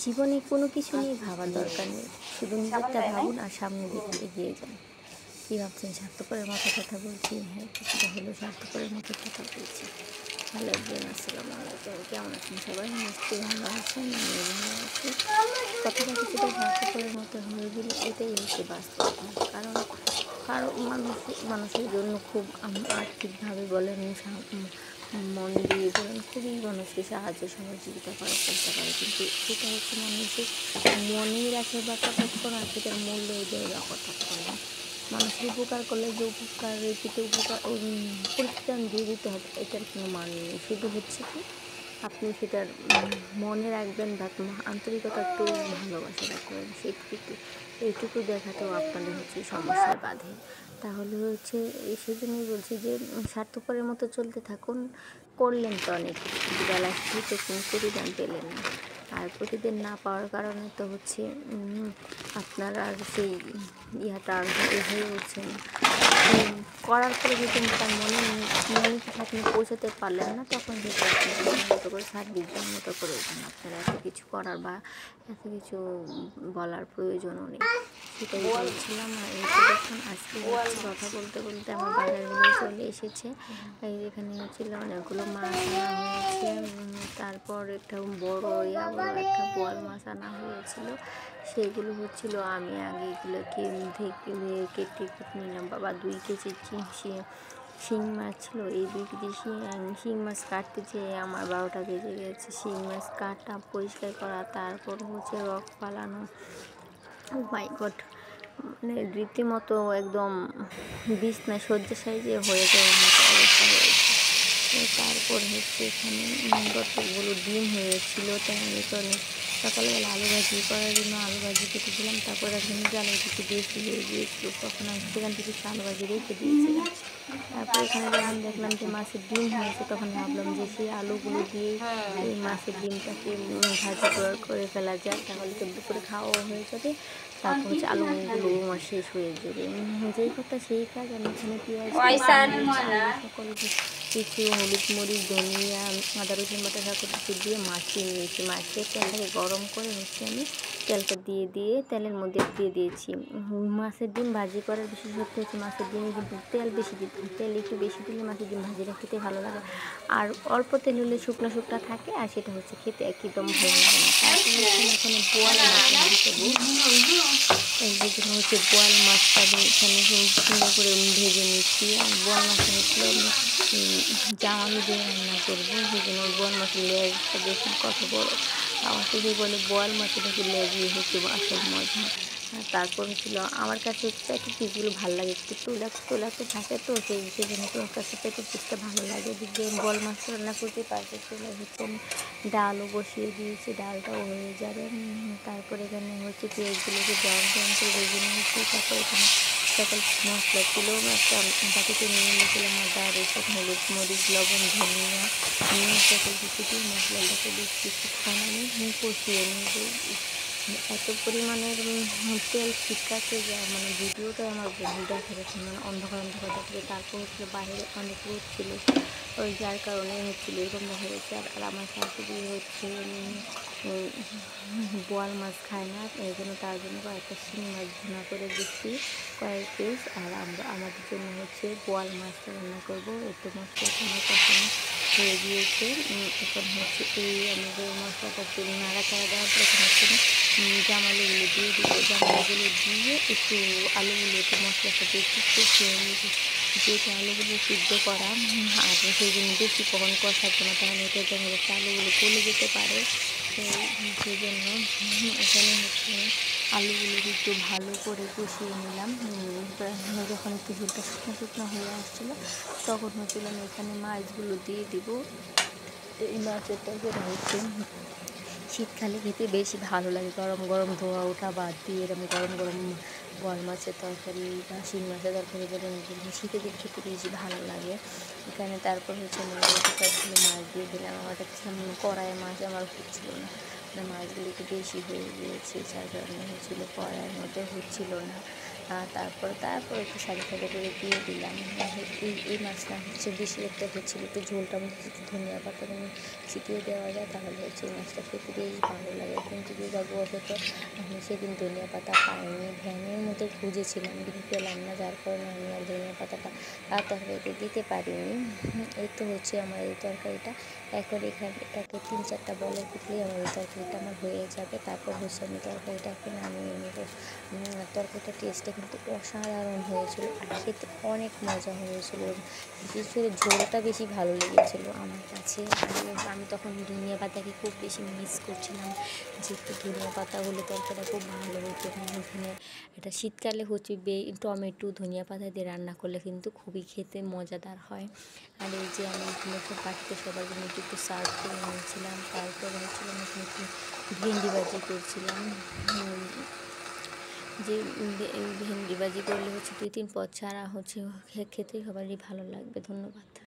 জীবনে কোনো কিছু নিয়ে ভাবার দরকার নেই, শুধু নিজেরটা ভাবুন আর সামনের দিকে এগিয়ে যান। কী ভাবছেন, স্বার্থপরের মতো কথা বলছি? হ্যাঁ, কিছুটা হলেও স্বার্থপরের মতো কথা বলছি। হ্যালো এভরিওয়ান, আসসালামু আলাইকুম। কেমন আছেন সবাই? নিশ্চয়ই ভালো আছেন, আমিও ভালো আছি। কথাটা কিছুটা স্বার্থপরের মতো হয়ে গেলে এটাই হচ্ছে বাস্তবতা। কারণ মানুষের জন্য খুব আর্থিকভাবে বলেন, মন দিয়ে বলেন, খুবই মানুষকে সাহায্য সহযোগিতা করার চেষ্টা করে, কিন্তু সেটা হচ্ছে মানুষের মনেই রাখে বা কতক্ষণ আর সেটার মূল্য দেয় বা কতক্ষণ। মানুষের উপকার করলে যে উপকার রেখেতে প্রতিদান দিয়ে দিতে হবে, এটার কোনো মান নেই। শুধু হচ্ছে কি আপনি সেটার মনে রাখবেন বা আন্তরিকতা একটু ভালোবাসা রাখবেন, এইটুকু দেখাতেও আপনাদের হচ্ছে সমস্যায় বাধে। তাহলে হচ্ছে সেজন্যই বলছি যে স্বার্থপরের মতো চলতে থাকুন। করলেন তো অনেক কিছু, কিন্তু বেলা শেষে কোনো প্রতিদান পেলেন না। আর প্রতিদিন না পাওয়ার কারণে তো হচ্ছে আপনার আর সেই ইয়াটা আর হয়ে উঠছে না। করার পরে যদি তার মনে কিছু আপনি পৌঁছাতে পারলেন না, তখন যেটা আপনি মতো করে ছাড় দিকদার মতো করে উঠেন। আপনার এত কিছু করার বা এত কিছু বলার প্রয়োজনও নেই। সেটাই বলছিলাম। আর এই তো দেখুন, আজকে হচ্ছে কথা বলতে বলতে আমার বাজারগুলো চলে এসেছে। এই এখানে হচ্ছিল অনেকগুলো মাছ আনা হয়েছে, তারপর একটা বড় একটা বোয়াল মাছ আনা হয়েছিল। সেগুলো হচ্ছিল, আমি আগে এগুলো কেটে নিলাম। বাবা 2 কেজি শিং মাছ ছিল। এই 2 কেজি শিং মাছ কাটতে যেয়ে আমার 12টা বেজে গেছে। শিং মাছ কাটা, পরিষ্কার করা, তারপর হচ্ছে রক ফালানো। ও মাই গড, মানে রীতিমতো একদম বিছনায় শয্যাশায়ী যে হয়ে যাওয়ার মতো অবস্থা হয়েছে। তারপর হচ্ছে এখানে কতগুলো ডিম হয়েছিল, তাই আমি সকালবেলা আলু ভাজি করার জন্য আলু ভাজি কেটেছিলাম। তারপর এখানে যে আলু ভাজি বেশি হয়ে গিয়েছিল, তখন আমি সেখান থেকে আলু ভাজি রেখে দিয়েছিলাম। তারপর এখানে যখন দেখলাম যে মাছের ডিম হয়েছে, তখন ভাবলাম যে সেই আলুগুলো দিয়ে এই মাছের ডিমটাকে ভাজি করে ফেলা যায়, তাহলে তো দুপুরে খাওয়াও হয়ে যাবে। তারপর হচ্ছে আলুগুলো আমার শেষ হয়ে যাবে। যেই কথা সেই কাজ। আমি এখানে পেঁয়াজ, সকল কিছু হলুদ, মরিচ, ধনিয়া, আদা, রসুন বাটা সকল কিছু দিয়ে মাখিয়ে নিয়েছি। মাখিয়ে তেলটাকে গরম করে হচ্ছে আমি তেলটা দিয়ে তেলের মধ্যে দিয়ে দিয়েছি। মাছের ডিম ভাজি করার বিশেষত্ব হচ্ছে মাছের ডিমে কিন্তু তেল বেশি দিতে হয়। তেল একটু বেশি দিলে মাছের ডিম ভাজিটা খেতে ভালো লাগে। আর অল্প তেল হলে শুকনো থাকে, আর সেটা হচ্ছে খেতে একদম ভালো লাগে না। তারপর হচ্ছে এখানে বোয়াল মাছ রান্না করবো। এই জন্য হচ্ছে বোয়াল মাছটা আমি এখানে সুন্দর করে ভেজে নিচ্ছি। আর বোয়াল মাছটা হচ্ছিল জামালু দিয়ে রান্না করবো, সেই জন্য বোয়াল মাছের লেজটা দেখুন কত বড়। আমার থেকে বলে বোয়াল মাছের নাকি লেজই হচ্ছে আসল মজা। তারপর হচ্ছিল আমার কাছে পেটের পিসগুলো ভালো লাগে, একটু তোলাতে থাকে, তো সেই জন্য তোমার কাছে পেটের পিসটা ভালো লাগে। এদিক দিয়ে বোয়াল মাছটা রান্না করতে পারছে, চলে হচ্ছে আমি ডালও বসিয়ে দিয়েছি, ডালটাও হয়ে যাবে। তারপরে এখানে হচ্ছে পেঁয়াজগুলোকে ব্রাউন করে ভেজে নিয়েছি। তারপর এখানে সকল মশলা ছিল, একটা বাটিতে নিয়ে নিয়েছিলাম আদা, রসুন, হলুদ, মরিচ, লবণ, ধনিয়া, সকল কিছু দিয়ে মশলাটাকে বেশ কিছুক্ষণ আমি কষিয়ে নেব। এত পরিমাণের তেল ছিটকাচ্ছে যা, মানে ভিডিওটাই আমার দেখা যাচ্ছে, মানে অন্ধকার দেখাচ্ছে। তারপর হচ্ছে বাইরে অনেক রোদ ছিল, ওই যার কারণে হচ্ছিল এরকম দেখা যাচ্ছে। আর আমার শাশুড়ি হচ্ছে বোয়াল মাছ খায় না, এই জন্য তার জন্য কয়েকটা শিং মাছ ভুনা করে দিচ্ছি, কয়েক পিস। আর আমাদের জন্য হচ্ছে বোয়াল মাছটা রান্না করবো। একটু মশলাটা আমার কষানো হয়ে গিয়েছে। এখন হচ্ছে আমাদের মশলাটা একটু নাড়াচাড়া দেওয়ার পর এখন হচ্ছে জামালুগুলো দিয়ে দিব। জামালুগুলো দিয়ে একটু আলুগুলো একটু মশলার সাথে একটু কষিয়ে নিয়েছি, যেহেতু আলুগুলো সিদ্ধ করা, আর সেই জন্য বেশি কখন কষাবো না, তাহলে এটা দেখা যাচ্ছে আলুগুলো গলে যেতে পারে। সেই জন্য এখানে হচ্ছে আলুগুলোকে একটু ভালো করে কষিয়ে নিলাম। যখন একটু ঝোলটা শুকনো হয়ে আসছিলো, তখন হচ্ছিল আমি এখানে মাছগুলো দিয়ে দিব। এই মাছের তরকারিটা হচ্ছে শীতকালে খেতে বেশি ভালো লাগে, গরম গরম ধোয়া ওঠা বাদ দিয়ে এরকম গরম গরম বোয়াল মাছের তরকারি বা শিং মাছের তরকারি বলেন, শীতের দিন খেতে বেশি ভালো লাগে। এখানে তারপর হচ্ছে সবগুলো মাছ দিয়ে দিলাম। আমার কাছে কড়াইয়ে মাছ আমার হচ্ছিল না, মাছগুলো একটু বেশি হয়ে গিয়েছে, যার কারণে হচ্ছিলো কড়াইয়ের মধ্যে হচ্ছিল না। তারপর একটু সাদা সাদা করে দিয়ে দিলাম। এই মাছটা হচ্ছে বেশি একটা হচ্ছিল একটু ঝোলটা মধ্যে একটু ধনিয়া পাতা ছিটিয়ে দেওয়া যায়, তাহলে হচ্ছে এই মাছটা খেতে বেশ ভালো লাগে। কিন্তু দুর্ভাগ্যবশত আমি সেদিন ধনিয়া পাতা পাইনি, ভ্যানের মধ্যে খুঁজেছিলাম কিন্তু পেলাম না, যার কারণে আমি আর ধনিয়া পাতাটা তরকারিতে দিতে পারিনি। এই তো হচ্ছে আমার এই তরকারিটা। এখন এটাকে 3-4টা বলক উঠলেই আমার এই তরকারিটা আমার হয়ে যাবে। তারপর হচ্ছে আমি তরকারিটাকে নামিয়ে নেব। তরকারিটার টেস্টটা কিন্তু অসাধারণ হয়েছিল আর খেতে অনেক মজা হয়েছিল। বিশেষ করে ঝোলটা বেশি ভালো লেগেছিলো আমার কাছে। আমি তখন ধনিয়া পাতাকে খুব বেশি মিস করছিলাম, যে একটু ধনিয়া পাতা হলে তরকারিটা খুব ভালো হতো। এখানে এটা শীতকালে হচ্ছে টমেটো ধনিয়া পাতা দিয়ে রান্না করলে কিন্তু খুবই খেতে মজাদার হয়। আর এই যে আমি এখানে সব বাটিতে সবার জন্য একটু সার্ভ করে নিয়েছিলাম। তারপরে হচ্ছিল আমি এখানে একটু ভেন্ডি ভাজি করছিলাম। যে ভেন্ডি ভাজি করলে হচ্ছে 2-3 পদ ছাড়া হচ্ছে খেতে সবারই ভালো লাগবে। ধন্যবাদ।